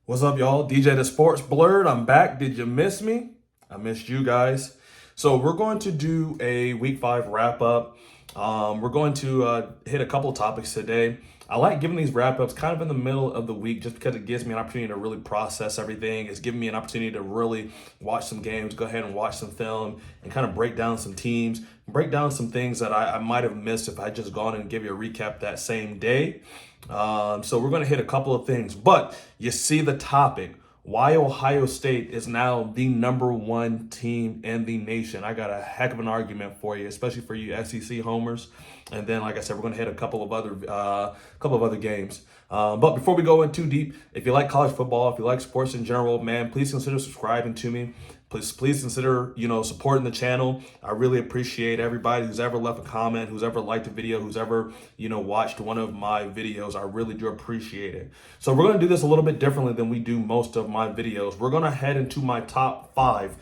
What's up, y'all? DJ the Sports Blurred. I'm back. Did you miss me? I missed you guys. So we're going to do a Week 5 wrap-up. We're going to hit a couple topics today. I like giving these wrap-ups kind of in the middle of the week just because it gives me an opportunity to really process everything. It's giving me an opportunity to really watch some games, go ahead and watch some film, and kind of break down some teams, break down some things that I might have missed if I just gone and give you a recap that same day. So we're going to hit a couple of things, but you see the topic, why Ohio State is now the number one team in the nation. I got a heck of an argument for you, especially for you SEC homers. And then, like I said, we're going to hit a couple of other games. But before we go in too deep, if you like college football, if you like sports in general, man, please consider subscribing to me. Please consider, supporting the channel. I really appreciate everybody who's ever left a comment, who's ever liked a video, who's ever, watched one of my videos. I really do appreciate it. So we're going to do this a little bit differently than we do most of my videos. We're going to head into my top 5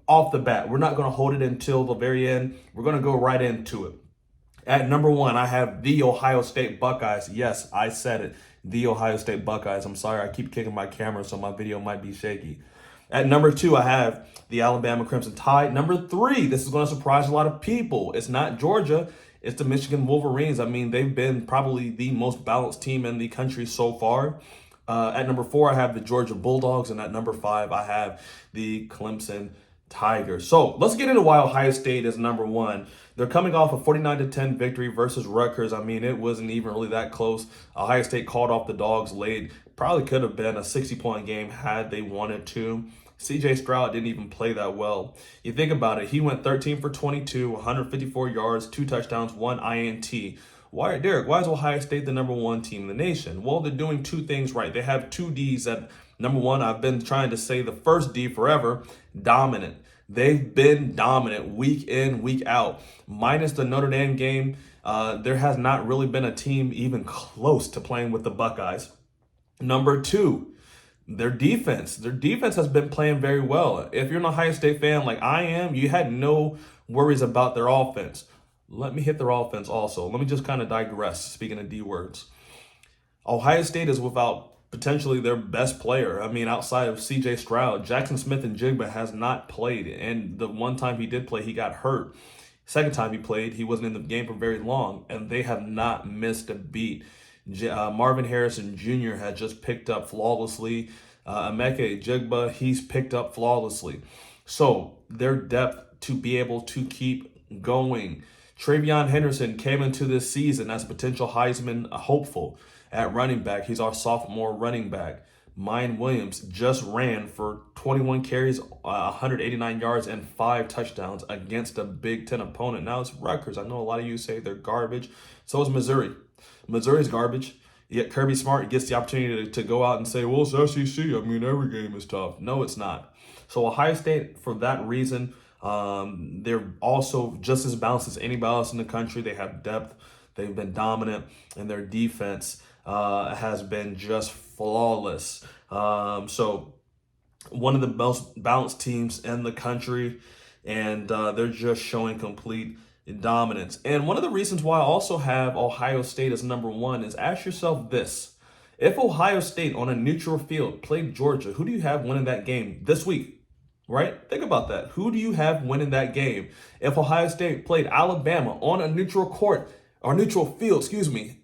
off the bat. We're not going to hold it until the very end. We're going to go right into it. At number 1, I have the Ohio State Buckeyes. Yes, I said it. The Ohio State Buckeyes. I'm sorry, I keep kicking my camera, so my video might be shaky. At number 2, I have the Alabama Crimson Tide. Number 3, this is going to surprise a lot of people. It's not Georgia. It's the Michigan Wolverines. I mean, they've been probably the most balanced team in the country so far. At number 4, I have the Georgia Bulldogs. And at number 5, I have the Clemson Tigers. So let's get into why Ohio State is number 1. They're coming off a 49-10 victory versus Rutgers. I mean, it wasn't even really that close. Ohio State called off the Dogs late. Probably could have been a 60-point game had they wanted to. CJ Stroud didn't even play that well. You think about it, he went 13 for 22, 154 yards, 2 touchdowns, 1 INT. Why, Derek, why is Ohio State the number 1 team in the nation? Well, they're doing 2 things right. They have 2 Ds that, number 1, I've been trying to say the first D forever, dominant. They've been dominant week in, week out. Minus the Notre Dame game, there has not really been a team even close to playing with the Buckeyes. Number 2, their defense. Their defense has been playing very well. If you're an Ohio State fan like I am, you had no worries about their offense. Let me hit their offense also. Let me just kind of digress, speaking of D words. Ohio State is without potentially their best player. I mean, outside of CJ Stroud, Jackson Smith and Jigba has not played. And the one time he did play, he got hurt. Second time he played, he wasn't in the game for very long. And they have not missed a beat. Marvin Harrison Jr. had just picked up flawlessly. Emeka Jigba, he's picked up flawlessly. So their depth to be able to keep going. Trayvion Henderson came into this season as a potential Heisman hopeful at running back. He's our sophomore running back. Mine Williams just ran for 21 carries, 189 yards, and 5 touchdowns against a Big Ten opponent. Now it's Rutgers. I know a lot of you say they're garbage. So is Missouri. Missouri's garbage. Yet Kirby Smart gets the opportunity to go out and say, well, it's SEC. I mean, every game is tough. No, it's not. So Ohio State, for that reason, they're also just as balanced as anybody else in the country. They have depth. They've been dominant. And their defense has been just flawless. So one of the most balanced teams in the country. And they're just showing complete dominance. And one of the reasons why I also have Ohio State as number 1 is ask yourself this. If Ohio State on a neutral field played Georgia, who do you have winning that game this week? Right? Think about that. Who do you have winning that game? If Ohio State played Alabama on a neutral court or neutral field,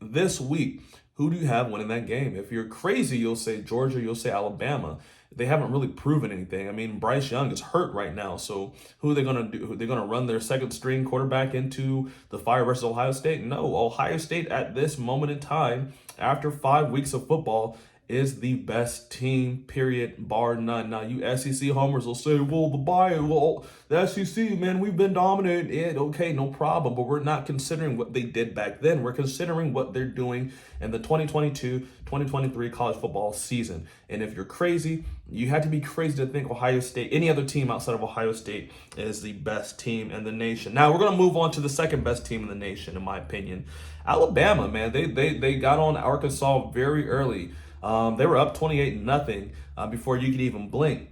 this week, who do you have winning that game? If you're crazy, you'll say Georgia, you'll say Alabama. They haven't really proven anything. I mean, Bryce Young is hurt right now. So who are they going to do? They're going to run their second string quarterback into the fire versus Ohio State? No, Ohio State at this moment in time, after 5 weeks of football, is the best team, period, bar none. Now, you SEC homers will say, well, the SEC, man, we've been dominant. Okay, no problem. But we're not considering what they did back then. We're considering what they're doing in the 2022-2023 college football season. And if you're crazy, you have to be crazy to think Ohio State, any other team outside of Ohio State, is the best team in the nation. Now, we're going to move on to the second best team in the nation, in my opinion. Alabama, man, they got on Arkansas very early. They were up 28-0 before you could even blink.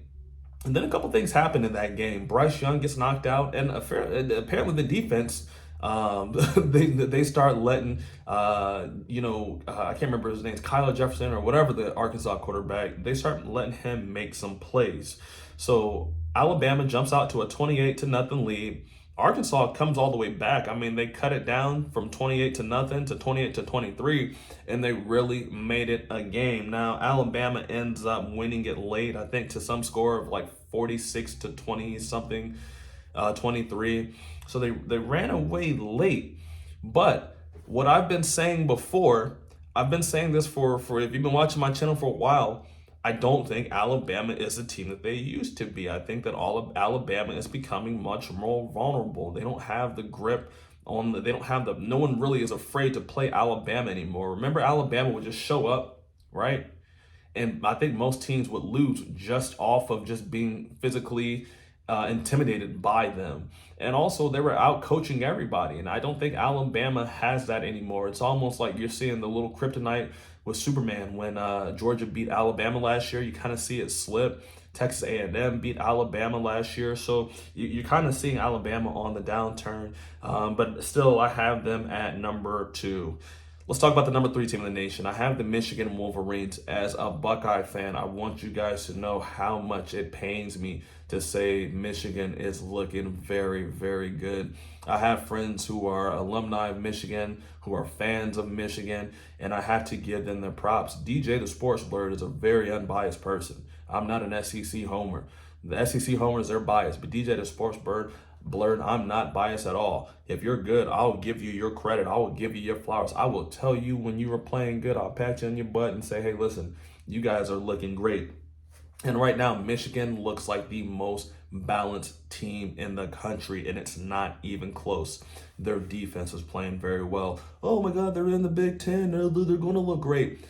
And then a couple things happened in that game. Bryce Young gets knocked out, and apparently the defense They start letting I can't remember his name, Kyle Jefferson or whatever, the Arkansas quarterback. They start letting him make some plays. So Alabama jumps out to a 28-0 lead. Arkansas comes all the way back. I mean, they cut it down from 28-0 to 28-23, and they really made it a game. Now, Alabama ends up winning it late, I think, to some score of like 46-20 something, 23. So they ran away late. But what I've been saying before, I've been saying this for if you've been watching my channel for a while, I don't think Alabama is the team that they used to be. I think that all of Alabama is becoming much more vulnerable. They don't have the grip on they don't have the, no one really is afraid to play Alabama anymore. Remember, Alabama would just show up, right? And I think most teams would lose just off of just being physically intimidated by them. And also, they were out coaching everybody. And I don't think Alabama has that anymore. It's almost like you're seeing the little kryptonite with Superman when Georgia beat Alabama last year. You kind of see it slip. Texas A&M beat Alabama last year. So you're kind of seeing Alabama on the downturn. But still, I have them at number 2. Let's talk about the number 3 team in the nation. I have the Michigan Wolverines. As a Buckeye fan, I want you guys to know how much it pains me to say Michigan is looking very, very good. I have friends who are alumni of Michigan, who are fans of Michigan, and I have to give them their props. DJ the Sports Blurred is a very unbiased person. I'm not an SEC homer. The SEC homers, they're biased, but DJ the Sports Blurred, I'm not biased at all. If you're good, I'll give you your credit. I will give you your flowers. I will tell you when you were playing good. I'll pat you on your butt and say, hey, listen, you guys are looking great. And right now, Michigan looks like the most balanced team in the country, and it's not even close. Their defense is playing very well. Oh my God, they're in the Big Ten. They're going to look great.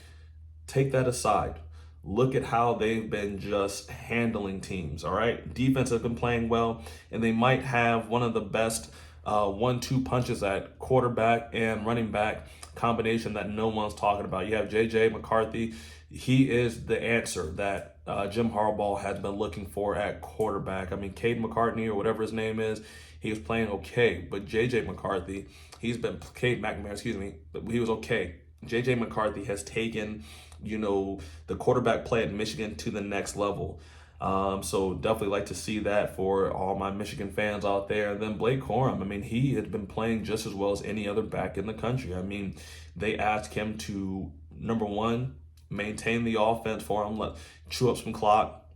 Take that aside. Look at how they've been just handling teams, all right? Defense has been playing well, and they might have one of the best 1-2 punches at quarterback and running back combination that no one's talking about. You have J.J. McCarthy. He is the answer that Jim Harbaugh has been looking for at quarterback. I mean, Cade McCartney or whatever his name is, he was playing okay, but J.J. McCarthy, Cade McNamara, excuse me, but he was okay. J.J. McCarthy has taken, the quarterback play at Michigan to the next level. So definitely like to see that for all my Michigan fans out there. And then Blake Corum, I mean, he had been playing just as well as any other back in the country. I mean, they asked him to, number one, maintain the offense for him, chew up some clock,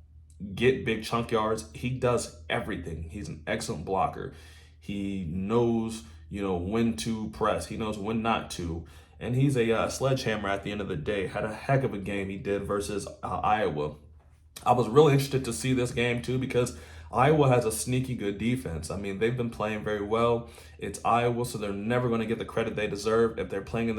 get big chunk yards. He does everything. He's an excellent blocker. He knows, when to press. He knows when not to. And he's a sledgehammer at the end of the day. Had a heck of a game he did versus Iowa. I was really interested to see this game too because Iowa has a sneaky good defense. I mean, they've been playing very well. It's Iowa, so they're never going to get the credit they deserve. If they're playing in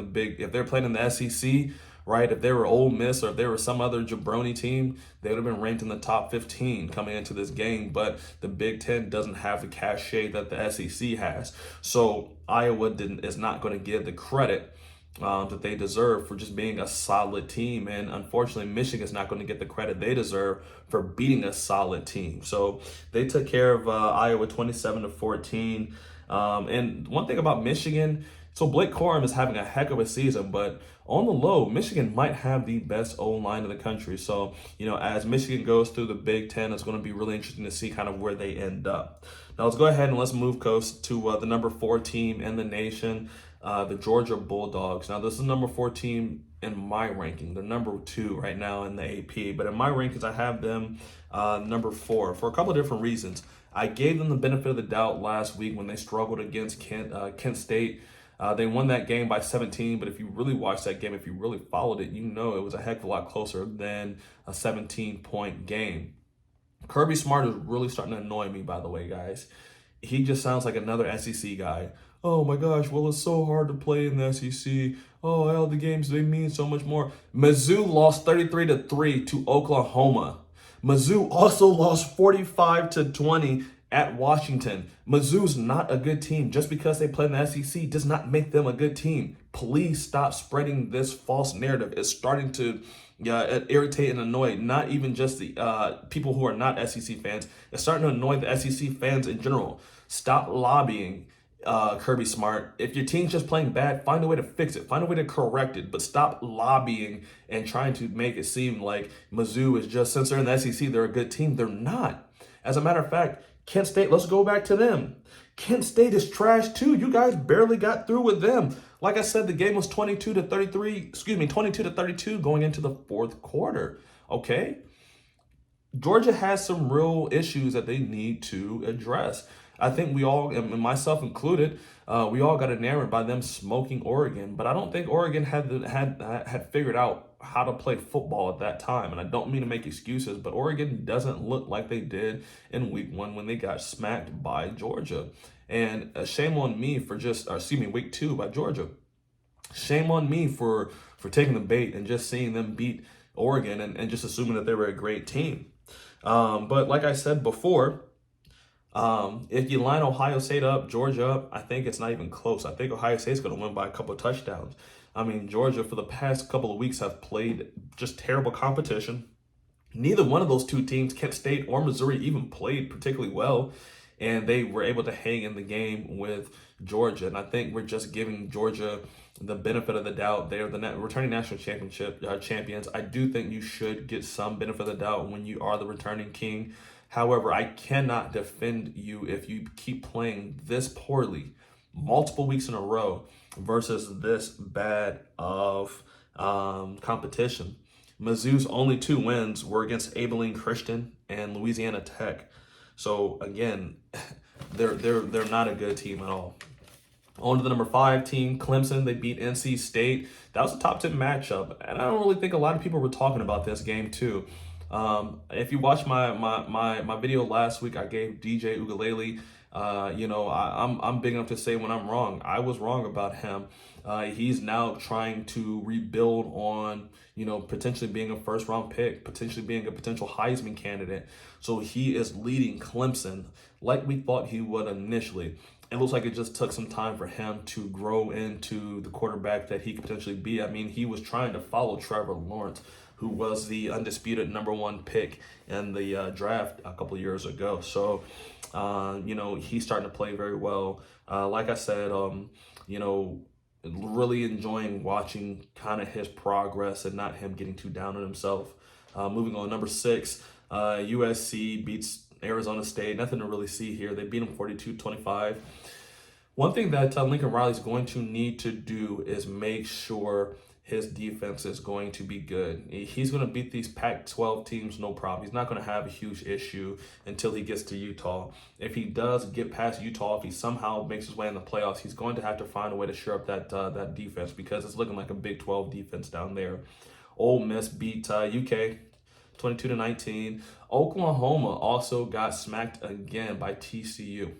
the SEC, right? If they were Ole Miss or if they were some other jabroni team, they would have been ranked in the top 15 coming into this game. But the Big Ten doesn't have the cachet that the SEC has. So Iowa is not going to give the credit that they deserve for just being a solid team. And unfortunately, Michigan's not going to get the credit they deserve for beating a solid team. So they took care of Iowa 27-14. And one thing about Michigan, so Blake Corum is having a heck of a season, but on the low, Michigan might have the best O-line in the country. So, as Michigan goes through the Big Ten, it's going to be really interesting to see kind of where they end up. Now, let's go ahead and let's move coast to the number 4 team in the nation, the Georgia Bulldogs. Now, this is the number 4 team in my ranking. They're number 2 right now in the AP, but in my rankings, I have them number 4 for a couple of different reasons. I gave them the benefit of the doubt last week when they struggled against Kent State. They won that game by 17, but if you really watched that game, if you really followed it, it was a heck of a lot closer than a 17-point game. Kirby Smart is really starting to annoy me, by the way, guys. He just sounds like another SEC guy. Oh my gosh, well, it's so hard to play in the SEC. Oh, all the games, they mean so much more. Mizzou lost 33-3 to Oklahoma. Mizzou also lost 45-20 at Washington. Mizzou's not a good team. Just because they play in the SEC does not make them a good team. Please stop spreading this false narrative. It's starting to irritate and annoy not even just the people who are not SEC fans. It's starting to annoy the SEC fans in general. Stop lobbying Kirby Smart. If your team's just playing bad, find a way to fix it. Find a way to correct it. But stop lobbying and trying to make it seem like Mizzou is just, since they're in the SEC, they're a good team. They're not. As a matter of fact, Kent State, let's go back to them. Kent State is trash too. You guys barely got through with them. Like I said, the game was 22 to 32 going into the fourth quarter. Okay? Georgia has some real issues that they need to address. I think we all, and myself included, we all got enamored by them smoking Oregon. But I don't think Oregon had figured out how to play football at that time. And I don't mean to make excuses, but Oregon doesn't look like they did in week 1 when they got smacked by Georgia. And shame on me for week 2 by Georgia. Shame on me for taking the bait and just seeing them beat Oregon and just assuming that they were a great team. But like I said before, if you line Ohio State up, Georgia up, I think it's not even close. I think Ohio State's going to win by a couple of touchdowns. I mean, Georgia for the past couple of weeks have played just terrible competition. Neither one of those two teams, Kent State or Missouri, even played particularly well, and they were able to hang in the game with Georgia. And I think we're just giving Georgia the benefit of the doubt. They're the returning national championship champions. I do think you should get some benefit of the doubt when you are the returning king. However, I cannot defend you if you keep playing this poorly multiple weeks in a row versus this bad of competition. Mizzou's only 2 wins were against Abilene Christian and Louisiana Tech. So again, they're not a good team at all. On to the number 5 team, Clemson. They beat NC State. That was a top 10 matchup, and I don't really think a lot of people were talking about this game too. If you watched my video last week, I gave DJ Ugalele. I'm big enough to say when I'm wrong. I was wrong about him. He's now trying to rebuild on, potentially being a first-round pick, potentially being a potential Heisman candidate. So he is leading Clemson like we thought he would initially. It looks like it just took some time for him to grow into the quarterback that he could potentially be. I mean, he was trying to follow Trevor Lawrence, who was the undisputed number 1 pick in the draft a couple of years ago. So, he's starting to play very well. Like I said, really enjoying watching kind of his progress and not him getting too down on himself. Moving on, number 6, USC beats Arizona State. Nothing to really see here. They beat them 42-25. One thing that Lincoln Riley's going to need to do is make sure his defense is going to be good. He's going to beat these Pac-12 teams, no problem. He's not going to have a huge issue until he gets to Utah. If he does get past Utah, if he somehow makes his way in the playoffs, he's going to have to find a way to shore up that defense, because it's looking like a Big 12 defense down there. Ole Miss beat UK 22-19. Oklahoma also got smacked again by TCU.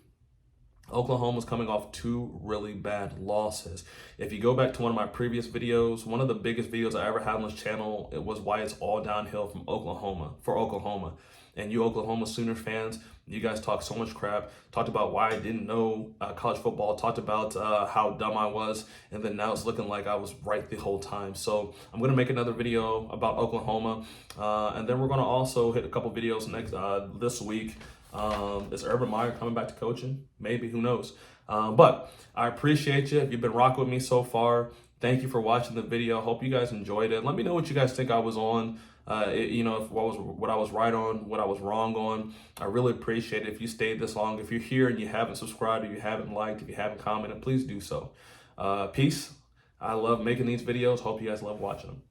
Oklahoma's coming off 2 really bad losses. If you go back to one of my previous videos, one of the biggest videos I ever had on this channel, it was why it's all downhill from Oklahoma. And you Oklahoma Sooner fans, you guys talked so much crap, talked about why I didn't know college football, talked about how dumb I was, and then now it's looking like I was right the whole time. So I'm going to make another video about Oklahoma, and then we're going to also hit a couple videos this week. Is Urban Meyer coming back to coaching? Maybe, who knows? But I appreciate you. If you've been rocking with me so far, thank you for watching the video. Hope you guys enjoyed it. Let me know what you guys think I was on. What I was right on, what I was wrong on. I really appreciate it if you stayed this long. If you're here and you haven't subscribed, if you haven't liked, if you haven't commented, please do so. Peace. I love making these videos. Hope you guys love watching them.